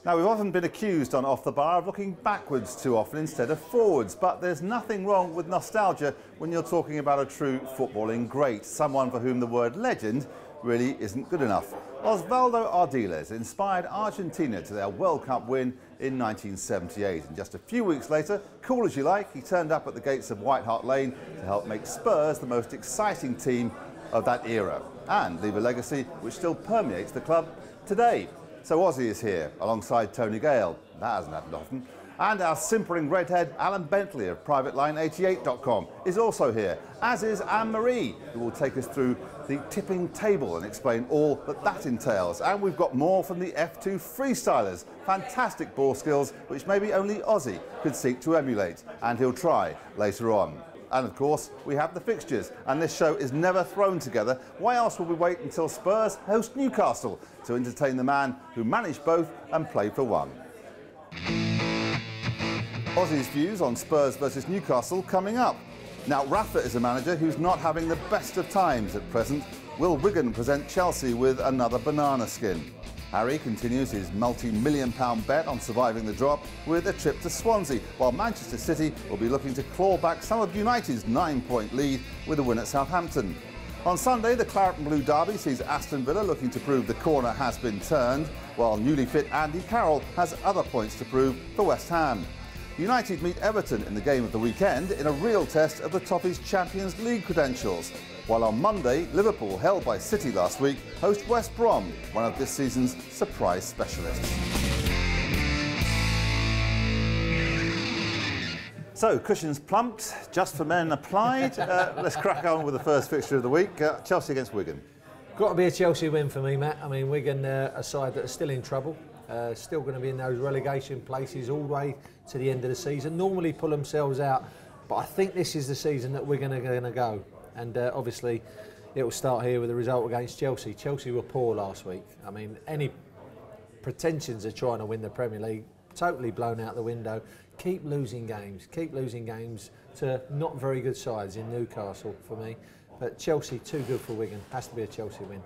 Now, we've often been accused on Off the Bar of looking backwards too often instead of forwards, but there's nothing wrong with nostalgia when you're talking about a true footballing great, someone for whom the word legend really isn't good enough. Osvaldo Ardiles inspired Argentina to their World Cup win in 1978, and just a few weeks later, cool as you like, he turned up at the gates of White Hart Lane to help make Spurs the most exciting team of that era and leave a legacy which still permeates the club today. So Ossie is here alongside Tony Gale, that hasn't happened often, and our simpering redhead Alan Bentley of Privateline88.com is also here, as is Ann Marie, who will take us through the tipping table and explain all that entails. And we've got more from the F2 freestylers, fantastic ball skills which maybe only Ossie could seek to emulate, and he'll try later on. And of course, we have the fixtures, and this show is never thrown together. Why else will we wait until Spurs host Newcastle to entertain the man who managed both and played for one? Ossie's views on Spurs versus Newcastle coming up. Now, Rafa is a manager who's not having the best of times at present. Will Wigan present Chelsea with another banana skin? Harry continues his multi-million-pound bet on surviving the drop with a trip to Swansea, while Manchester City will be looking to claw back some of United's 9-point lead with a win at Southampton. On Sunday, the Claret and Blue derby sees Aston Villa looking to prove the corner has been turned, while newly fit Andy Carroll has other points to prove for West Ham. United meet Everton in the game of the weekend in a real test of the Toffees Champions League credentials. While on Monday, Liverpool, held by City last week, host West Brom, one of this season's surprise specialists. So, cushions plumped, just for men applied. Let's crack on with the first fixture of the week, Chelsea against Wigan. Got to be a Chelsea win for me, Matt. I mean, Wigan, a side that are still in trouble. Still going to be in those relegation places all the way to the end of the season. Normally pull themselves out, but I think this is the season that Wigan are going to go. And obviously, it will start here with the result against Chelsea. Chelsea were poor last week. I mean, any pretensions of trying to win the Premier League, totally blown out the window. Keep losing games to not very good sides in Newcastle for me. But Chelsea, too good for Wigan. Has to be a Chelsea win.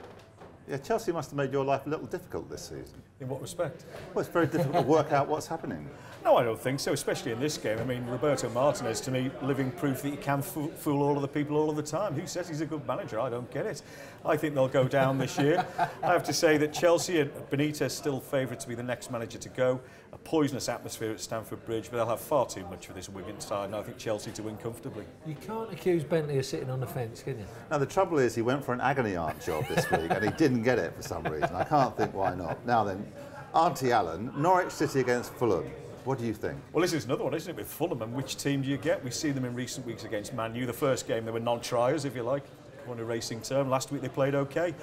Yeah, Chelsea must have made your life a little difficult this season. In what respect? Well, it's very difficult to work out what's happening. No, I don't think so, especially in this game. I mean, Roberto Martinez, to me, living proof that he can fool all of the people all of the time. Who says he's a good manager? I don't get it. I think they'll go down this year. I have to say that Chelsea and Benitez still favourite to be the next manager to go. A poisonous atmosphere at Stamford Bridge, but they'll have far too much for this Wigan side, and I think Chelsea to win comfortably. You can't accuse Bentley of sitting on the fence, can you? Now, the trouble is he went for an agony aunt job this week and he didn't get it for some reason. I can't think why not. Now then, Auntie Allen, Norwich City against Fulham. What do you think? Well, this is another one, isn't it, with Fulham, and which team do you get? We see them in recent weeks against Man U. The first game, they were non-triers, if you like, on a racing term. Last week they played OK.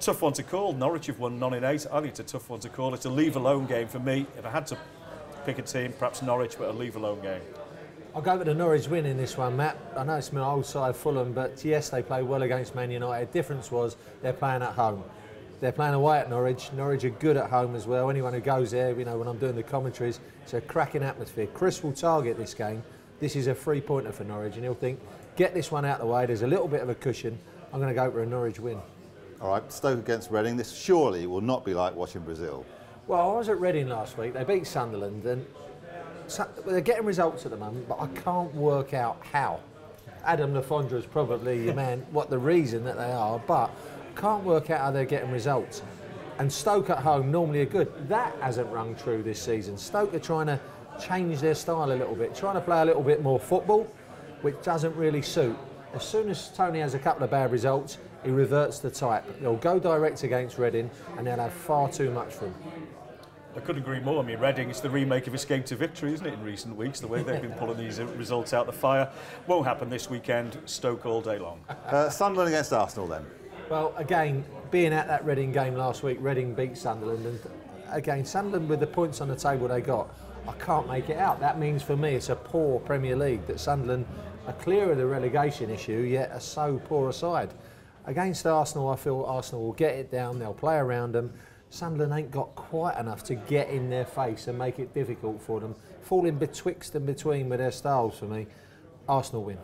Tough one to call. Norwich have won 9 in 8. I think it's a tough one to call. It's a leave-alone game for me. If I had to pick a team, perhaps Norwich, but a leave-alone game. I'll go with the Norwich win in this one, Matt. I know it's my old side, Fulham, but yes, they played well against Man United. The difference was they're playing at home. They're playing away at Norwich. Norwich are good at home as well. Anyone who goes there, you know, when I'm doing the commentaries, it's a cracking atmosphere. Chris will target this game. This is a three-pointer for Norwich, and he'll think, get this one out of the way. There's a little bit of a cushion. I'm going to go for a Norwich win. All right, Stoke against Reading. This surely will not be like watching Brazil. Well, I was at Reading last week. They beat Sunderland, and they're getting results at the moment, but I can't work out how. Adam Lafondra is probably your man, what the reason that they are, but can't work out how they're getting results. And Stoke at home normally are good. That hasn't rung true this season. Stoke are trying to change their style a little bit, trying to play a little bit more football, which doesn't really suit. As soon as Tony has a couple of bad results, he reverts to type. They'll go direct against Reading, and they'll have far too much for him. I couldn't agree more. I mean, Reading, it's the remake of Escape to Victory, isn't it, in recent weeks, the way they've been pulling these results out the fire. Won't happen this weekend. Stoke all day long. Sunderland against Arsenal, then. Well, again, being at that Reading game last week, Reading beat Sunderland, and again, Sunderland with the points on the table they got, I can't make it out. That means for me it's a poor Premier League, that Sunderland are clear of the relegation issue, yet are so poor a side. Against Arsenal, I feel Arsenal will get it down, they'll play around them. Sunderland ain't got quite enough to get in their face and make it difficult for them. Falling betwixt and between with their styles for me. Arsenal win.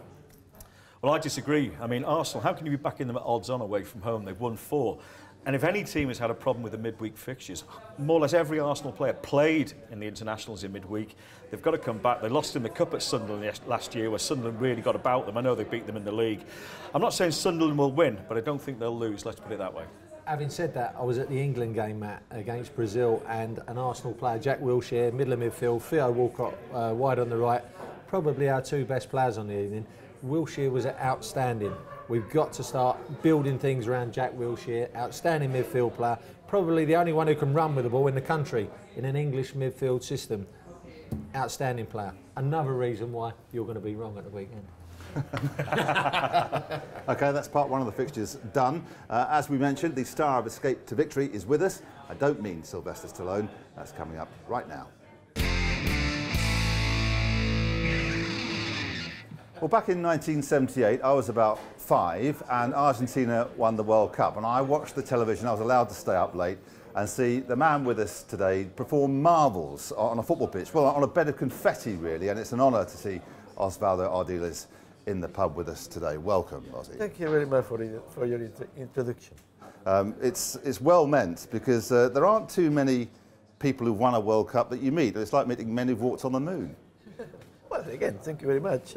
Well, I disagree. I mean, Arsenal, how can you be backing them at odds on away from home? They've won 4. And if any team has had a problem with the midweek fixtures, more or less every Arsenal player played in the internationals in midweek. They've got to come back. They lost in the cup at Sunderland last year, where Sunderland really got about them. I know they beat them in the league. I'm not saying Sunderland will win, but I don't think they'll lose, let's put it that way. Having said that, I was at the England game, Matt, against Brazil, and an Arsenal player, Jack Wilshere, middle of midfield, Theo Walcott wide on the right, probably our two best players on the evening. Wilshere was outstanding. We've got to start building things around Jack Wilshere, outstanding midfield player, probably the only one who can run with the ball in the country in an English midfield system. Outstanding player. Another reason why you're going to be wrong at the weekend. Okay, that's part one of the fixtures done. As we mentioned, the star of Escape to Victory is with us. I don't mean Sylvester Stallone. That's coming up right now. Well, back in 1978, I was about 5, and Argentina won the World Cup. And I watched the television. I was allowed to stay up late and see the man with us today perform marvels on a football pitch. Well, on a bed of confetti, really. And it's an honour to see Osvaldo Ardiles in the pub with us today. Welcome, Ossie. Thank you very much for your introduction. It's well meant, because there aren't too many people who've won a World Cup that you meet. It's like meeting men who've walked on the moon. Well, again, thank you very much.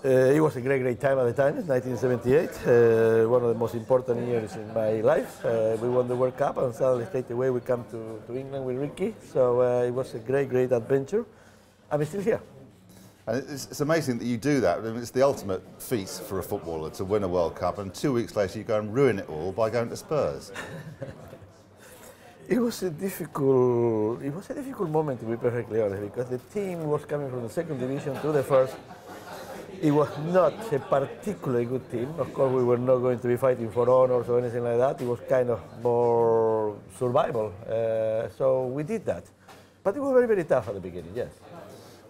It was a great time at the time, 1978, one of the most important years in my life. We won the World Cup, and suddenly straight away we come to England with Ricky, so it was a great adventure. I'm still here. And it's amazing that you do that. I mean, it's the ultimate feat for a footballer to win a World Cup, and 2 weeks later you go and ruin it all by going to Spurs. It was a difficult moment, to be perfectly honest, because the team was coming from the second division to the first. It was not a particularly good team. Of course, we were not going to be fighting for honors or anything like that. It was kind of more survival. So we did that. But it was very tough at the beginning, yes.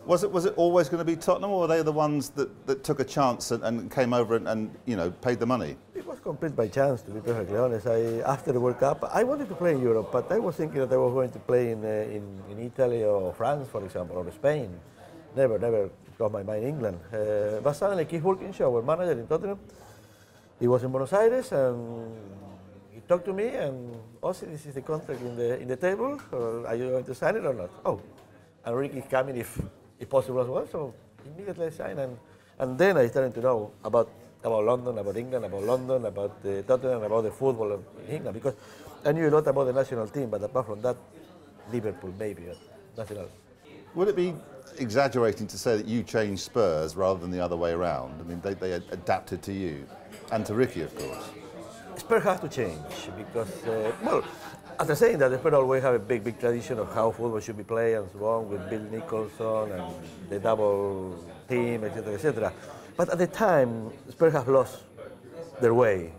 Was it always going to be Tottenham, or were they the ones that took a chance and came over and you know, paid the money? It was complete by chance, to be perfectly honest. After the World Cup, I wanted to play in Europe, but I was thinking that I was going to play in Italy or France, for example, or Spain. Never crossed my mind England. But suddenly Keith Wilkins, our manager in Tottenham, he was in Buenos Aires, and he talked to me, and Ossie, this is the contract in the table. Are you going to sign it or not? Oh, and Ricky's coming if possible as well. So immediately I signed, and then I started to know about London, about England, about London, about Tottenham, about the football in England, because I knew a lot about the national team, but apart from that, Liverpool maybe, national. Would it be exaggerating to say that you changed Spurs rather than the other way around? I mean, they adapted to you, and to Ricky, of course. Spurs has to change, because, well, after saying that, Spurs always have a big tradition of how football should be played and so on, with Bill Nicholson and the double team, etc., etc. But at the time, Spurs have lost their way.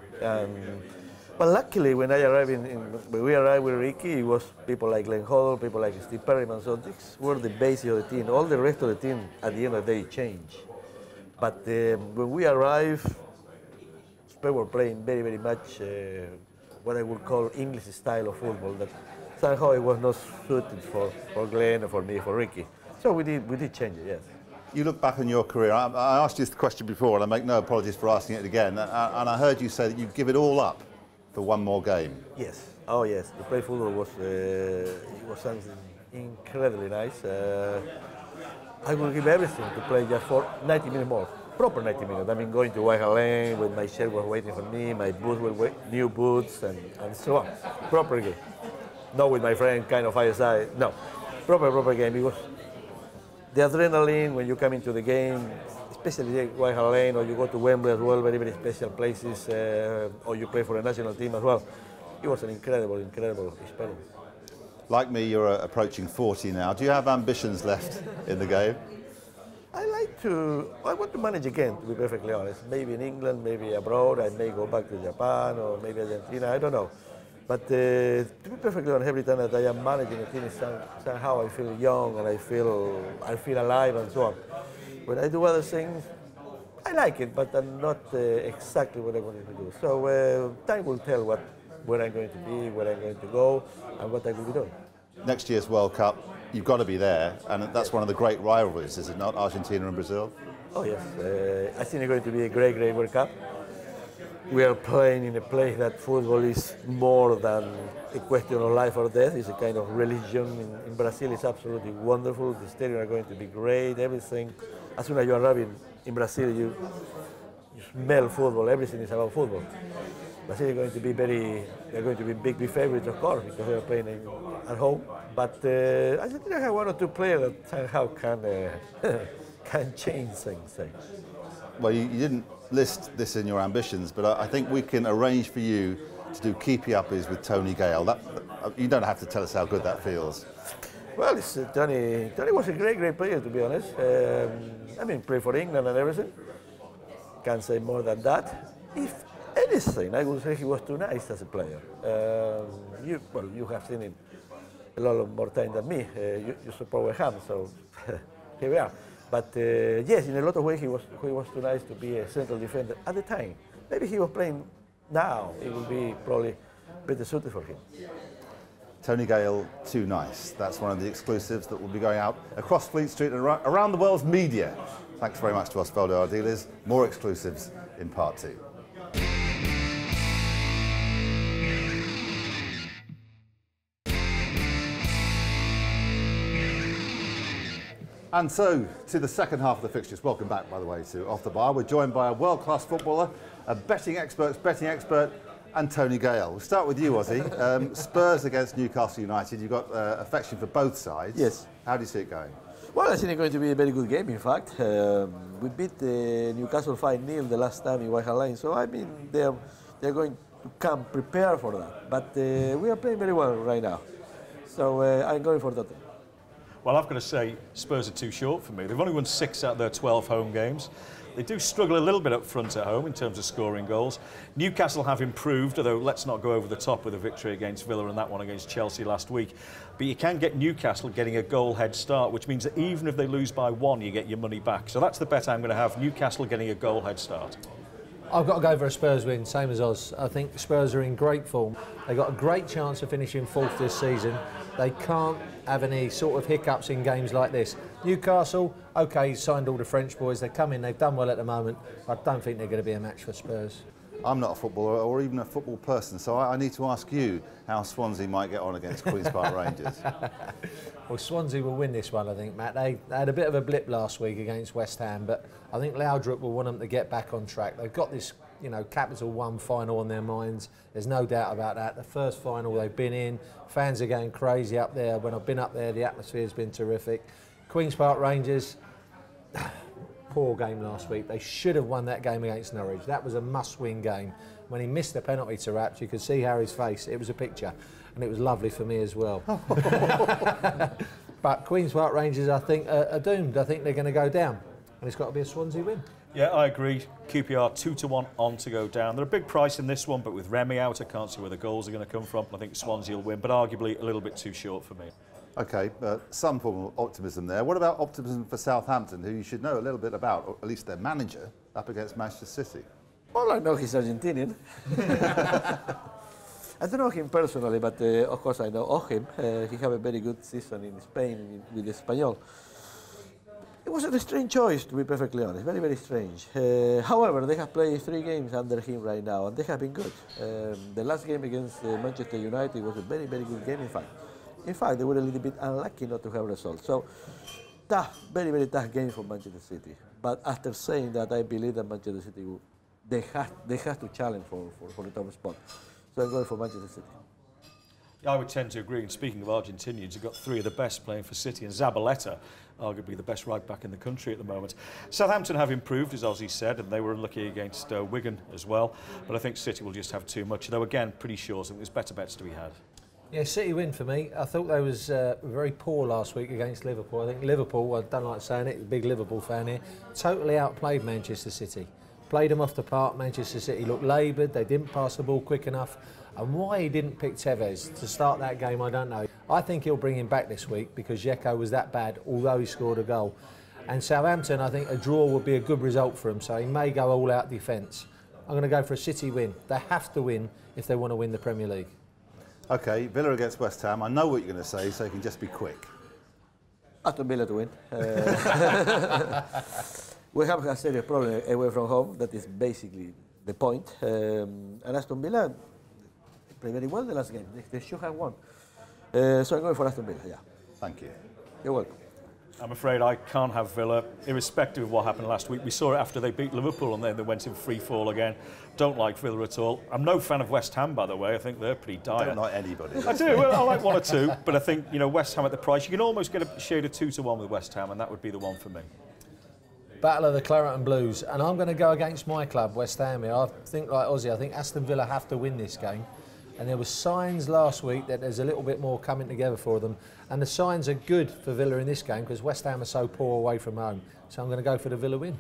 But luckily, when when we arrived with Ricky, it was people like Glenn Hoddle, people like Steve Perryman, so these were the basis of the team. All the rest of the team, at the end of the day, changed. But when we arrived, Spurs were playing very much what I would call English style of football, that somehow it was not suited for Glenn or for me, for Ricky. So we did change it, yes. You look back on your career, I asked you this question before, and I make no apologies for asking it again, and I heard you say that you'd give it all up for one more game. Yes, oh yes, to play football was something incredibly nice. I would give everything to play just for 90 minutes more. Proper 90 minutes. I mean, going to White Hart Lane when my shirt was waiting for me, my boots were new boots, and so on. Proper game. Not with my friend, kind of fireside. No, proper game. It was the adrenaline when you come into the game, especially White Hart Lane, or you go to Wembley as well, very special places, or you play for a national team as well. It was an incredible experience. Like me, you're approaching 40 now. Do you have ambitions left in the game? I want to manage again, to be perfectly honest. Maybe in England, maybe abroad. I may go back to Japan or maybe Argentina, I don't know. But to be perfectly honest, every time that I am managing a team, somehow I feel young and I feel alive and so on. When I do other things, I like it, but I'm not exactly what I wanted to do. So time will tell where I'm going to be, where I'm going to go, and what I will be doing. Next year's World Cup, you've got to be there, and that's one of the great rivalries, is it not, Argentina and Brazil? Oh yes, I think it's going to be a great World Cup. we are playing in a place that football is more than a question of life or death. It's a kind of religion. In Brazil, it's absolutely wonderful. The stadium are going to be great. Everything. As soon as you arrive in Brazil, you smell football. Everything is about football. Brazil is going to be they're going to be big favorites, of course, because they are playing at home. But I think I have one or two players that somehow can change things. Well, you didn't list this in your ambitions, but I think we can arrange for you to do keepy-uppies with Tony Gale. You don't have to tell us how good that feels. Well, Tony was a great player, to be honest. I mean, played for England and everything. Can't say more than that. If anything, I would say he was too nice as a player. You have seen him a lot more time than me. You support West Ham, so here we are. But yes, in a lot of ways he was too nice to be a central defender at the time. Maybe he was playing now. It would be probably better suited for him. Tony Gale, too nice. That's one of the exclusives that will be going out across Fleet Street and around the world's media. Thanks very much to Osvaldo Ardiles. More exclusives in part 2. And so, to the second half of the fixtures. Welcome back, by the way, to Off the Bar. We're joined by a world-class footballer, a betting expert, and Tony Gale. We'll start with you, Ossie. Spurs against Newcastle United. You've got affection for both sides. Yes. How do you see it going? Well, I think it's going to be a very good game, in fact. We beat Newcastle 5-0 the last time in White Hart Lane, so I mean, they're going to come prepared for that. But we are playing very well right now. So I'm going for Tottenham. Well, I've got to say, Spurs are too short for me. They've only won 6 out of their 12 home games. They do struggle a little bit up front at home in terms of scoring goals. Newcastle have improved, although let's not go over the top with a victory against Villa and that one against Chelsea last week. But you can get Newcastle getting a goal head start, which means that even if they lose by 1, you get your money back. So that's the bet I'm going to have, Newcastle getting a goal head start. I've got to go for a Spurs win, same as Oz. I think Spurs are in great form. They've got a great chance of finishing 4th this season. They can't have any sort of hiccups in games like this. Newcastle, OK, signed all the French boys. They come in, they've done well at the moment. I don't think they're going to be a match for Spurs. I'm not a footballer or even a football person, so I need to ask you how Swansea might get on against Queen's Park Rangers. Well, Swansea will win this one, I think, Matt. They had a bit of a blip last week against West Ham, but I think Laudrup will want them to get back on track. They've got this, Capital One final on their minds. There's no doubt about that. The first final they've been in, fans are going crazy up there. When I've been up there, the atmosphere's been terrific. Queen's Park Rangers, poor game last week. They should have won that game against Norwich. That was a must-win game. When he missed the penalty to Raps, you could see Harry's face. It was a picture, and it was lovely for me as well. But Queen's Park Rangers, I think, are doomed. I think they're going to go down, and it's got to be a Swansea win. Yeah, I agree. QPR 2-1 on to go down. They're a big price in this one, but with Remy out, I can't see where the goals are going to come from. I think Swansea will win, but arguably a little bit too short for me. OK, some form of optimism there. What about optimism for Southampton, who you should know a little bit about, or at least their manager, up against Manchester City? Well, I know he's Argentinian. I don't know him personally, but of course I know of him. He had a very good season in Spain with Espanyol. It was a strange choice, to be perfectly honest, very, very strange. However, they have played 3 games under him right now, and they have been good. The last game against Manchester United was a very, very good game, in fact. In fact, they were a little bit unlucky not to have results. So, tough, very, very tough game for Manchester City. But after saying that, I believe that Manchester City, they have to challenge for the top spot. So I'm going for Manchester City. I would tend to agree. And speaking of Argentinians, you've got 3 of the best playing for City, and Zabaleta, arguably the best right back in the country at the moment. Southampton have improved, as Ossie said, and they were unlucky against Wigan as well. But I think City will just have too much. Though again, pretty sure. So there's better bets to be had. Yeah, City win for me. I thought they was very poor last week against Liverpool. I think Liverpool, I don't like saying it, big Liverpool fan here, totally outplayed Manchester City. Played them off the park. Manchester City looked laboured. They didn't pass the ball quick enough. And why he didn't pick Tevez to start that game, I don't know. I think he'll bring him back this week because Dzeko was that bad, although he scored a goal. And Southampton, I think a draw would be a good result for him, so he may go all-out defence. I'm going to go for a City win. They have to win if they want to win the Premier League. OK, Villa against West Ham. I know what you're going to say, so you can just be quick. Aston Villa to win. We have a serious problem away from home. That is basically the point. And Aston Villa played very well the last game. They should have won. So I'm going for Aston Villa, yeah. Thank you. You're welcome. I'm afraid I can't have Villa, irrespective of what happened last week. We saw it after they beat Liverpool and then they went in free fall again. Don't like Villa at all. I'm no fan of West Ham, by the way. I think they're pretty dire. Don't like anybody. I do. Well, I like one or two, but I think, you know, West Ham at the price, you can almost get a shade of 2-1 with West Ham, and that would be the one for me. Battle of the Claret and Blues, and I'm going to go against my club, West Ham here. I think, like Ossie, I think Aston Villa have to win this game. And there were signs last week that there's a little bit more coming together for them. And the signs are good for Villa in this game because West Ham are so poor away from home. So I'm going to go for the Villa win.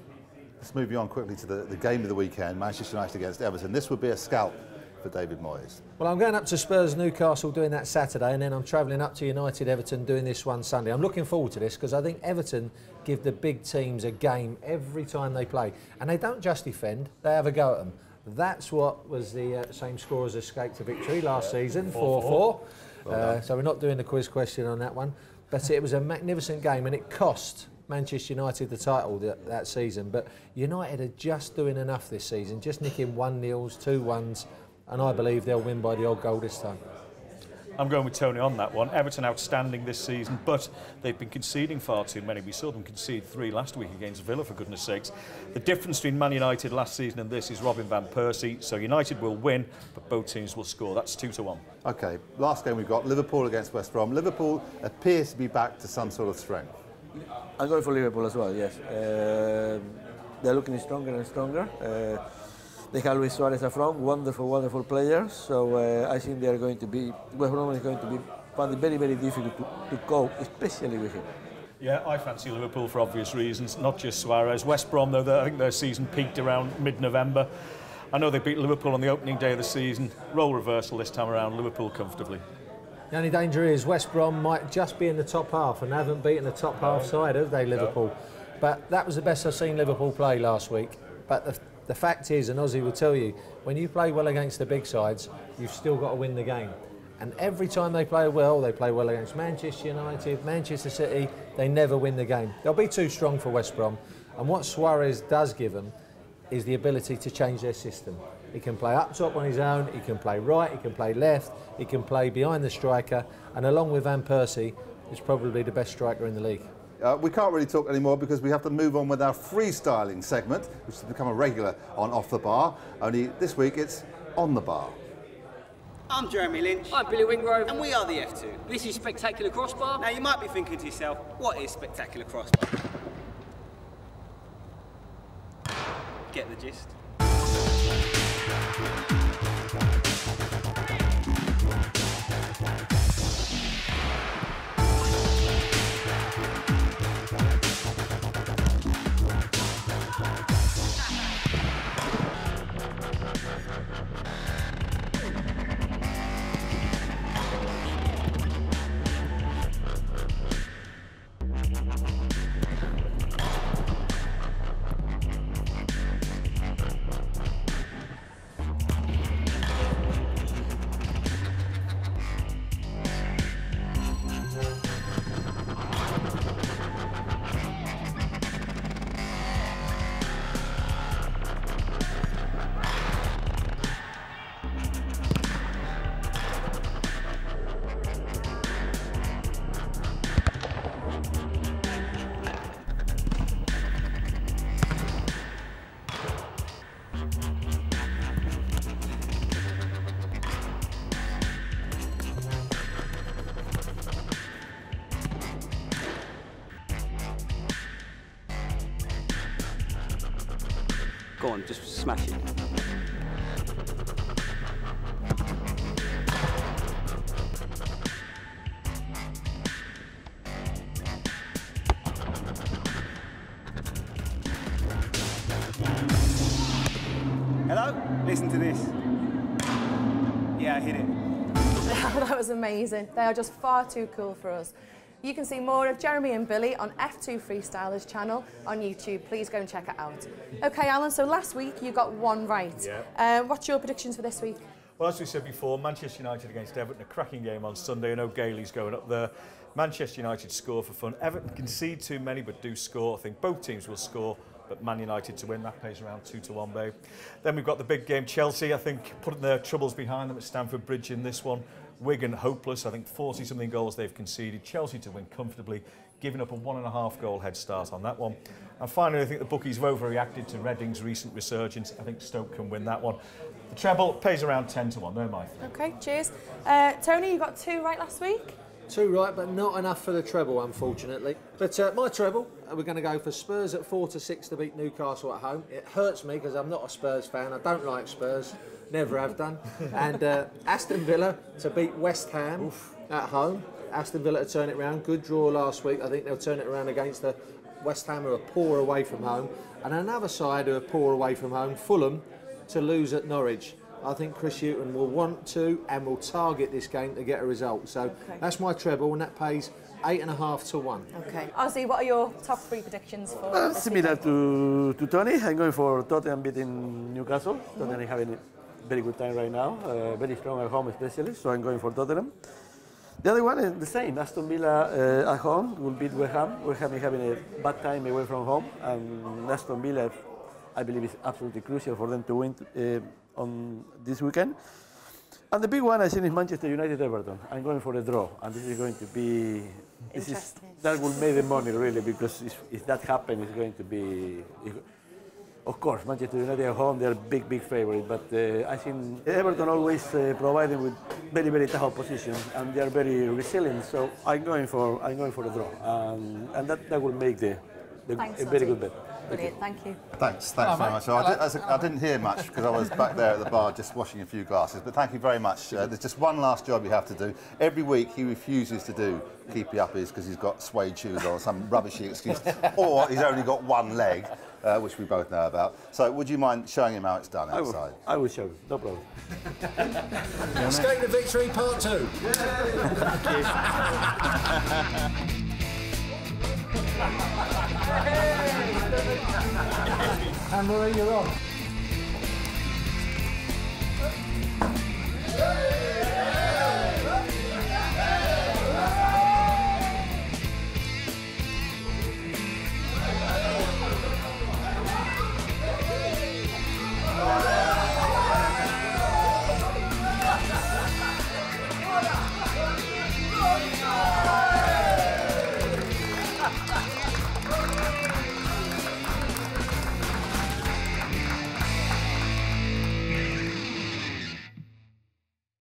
Let's move you on quickly to the game of the weekend, Manchester United against Everton. This would be a scalp for David Moyes. Well, I'm going up to Spurs Newcastle doing that Saturday, and then I'm travelling up to United Everton doing this one Sunday. I'm looking forward to this because I think Everton give the big teams a game every time they play. And they don't just defend, they have a go at them. That's what was the same score as escape to victory last season, 4-4. So we're not doing the quiz question on that one. But it was a magnificent game and it cost Manchester United the title that season. But United are just doing enough this season, just nicking 1-0s, 2-1s, and I believe they'll win by the odd goal this time. I'm going with Tony on that one. Everton outstanding this season, but they've been conceding far too many. We saw them concede 3 last week against Villa, for goodness sakes. The difference between Man United last season and this is Robin van Persie. So United will win, but both teams will score. That's 2-1. OK, last game we've got Liverpool against West Brom. Liverpool appears to be back to some sort of strength. I'm going for Liverpool as well, yes. They're looking stronger and stronger. They have Luis Suarez up front, wonderful, wonderful players. So I think they are going to be, West Brom is going to be finding it very, very difficult to cope, especially with him. Yeah, I fancy Liverpool for obvious reasons, not just Suarez. West Brom, though, I think their season peaked around mid-November. I know they beat Liverpool on the opening day of the season. Role reversal this time around, Liverpool comfortably. The only danger is West Brom might just be in the top half and haven't beaten the top half side, have they, Liverpool? No. But that was the best I've seen Liverpool play last week. But the fact is, and Ossie will tell you, when you play well against the big sides, you've still got to win the game. And every time they play well against Manchester United, Manchester City, they never win the game. They'll be too strong for West Brom. And what Suarez does give them is the ability to change their system. He can play up top on his own, he can play right, he can play left, he can play behind the striker, and along with Van Persie, is probably the best striker in the league. We can't really talk anymore because we have to move on with our freestyling segment, which has become a regular on Off the Bar. Only this week it's On the Bar. I'm Jeremy Lynch. I'm Billy Wingrove. And we are the F2. This is Spectacular Crossbar. Now you might be thinking to yourself, what is Spectacular Crossbar? Get the gist. Go on, just smash it. Hello? Listen to this. Yeah, I hit it. That was amazing. They are just far too cool for us. You can see more of Jeremy and Billy on F2 Freestylers channel on YouTube. Please go and check it out. Okay, Alan, so last week you got one right. Yeah. What's your predictions for this week? Well, as we said before, Manchester United against Everton, a cracking game on Sunday. I know Gale's going up there. Manchester United score for fun. Everton concede too many but do score. I think both teams will score but Man United to win, that pays around 2-1, babe. Then we've got the big game, Chelsea, I think, putting their troubles behind them at Stamford Bridge in this one. Wigan, hopeless, I think 40-something goals they've conceded. Chelsea to win comfortably, giving up a 1.5 goal head start on that one. And finally, I think the bookies have overreacted to Reading's recent resurgence. I think Stoke can win that one. The treble pays around 10-1, they're my three. Okay, cheers. Tony, you got 2 right last week? 2 right, but not enough for the treble, unfortunately. But my treble, we're going to go for Spurs at 4-6 to beat Newcastle at home. It hurts me because I'm not a Spurs fan. I don't like Spurs, never have done. And Aston Villa to beat West Ham at home. Aston Villa to turn it around. Good draw last week. I think they'll turn it around against the West Ham, who are poor away from home. And another side who are poor away from home, Fulham, to lose at Norwich. I think Chris Hughton will want to and will target this game to get a result. So that's my treble, and that pays 8.5-1. Okay. Ossie, what are your top 3 predictions for this Similar weekend? to Tony, I'm going for Tottenham beating Newcastle. Tottenham is having a very good time right now, very strong at home especially, so I'm going for Tottenham. The other one is the same, Aston Villa at home will beat West Ham. West Ham is having a bad time away from home, and Aston Villa, I believe, is absolutely crucial for them to win on this weekend. And the big one, I think, is Manchester United-Everton. I'm going for a draw, and this is going to be... that will make the money, really, because if that happens, it's going to be... Of course, Manchester United at home, they're a big favorite, but I think Everton always provide them with very tough opposition, and they are very resilient. So I'm going for a draw, and that will make a very good bet. Brilliant, thank you. Thanks very much. So I didn't hear much because I was back there at the bar just washing a few glasses, but thank you very much. There's just one last job you have to do. Every week he refuses to do keepy uppies because he's got suede shoes or some rubbishy excuse, or he's only got one leg, which we both know about. So would you mind showing him how it's done outside? I will show you, no problem. Skate to Victory Part 2. Ann Marie, you're on.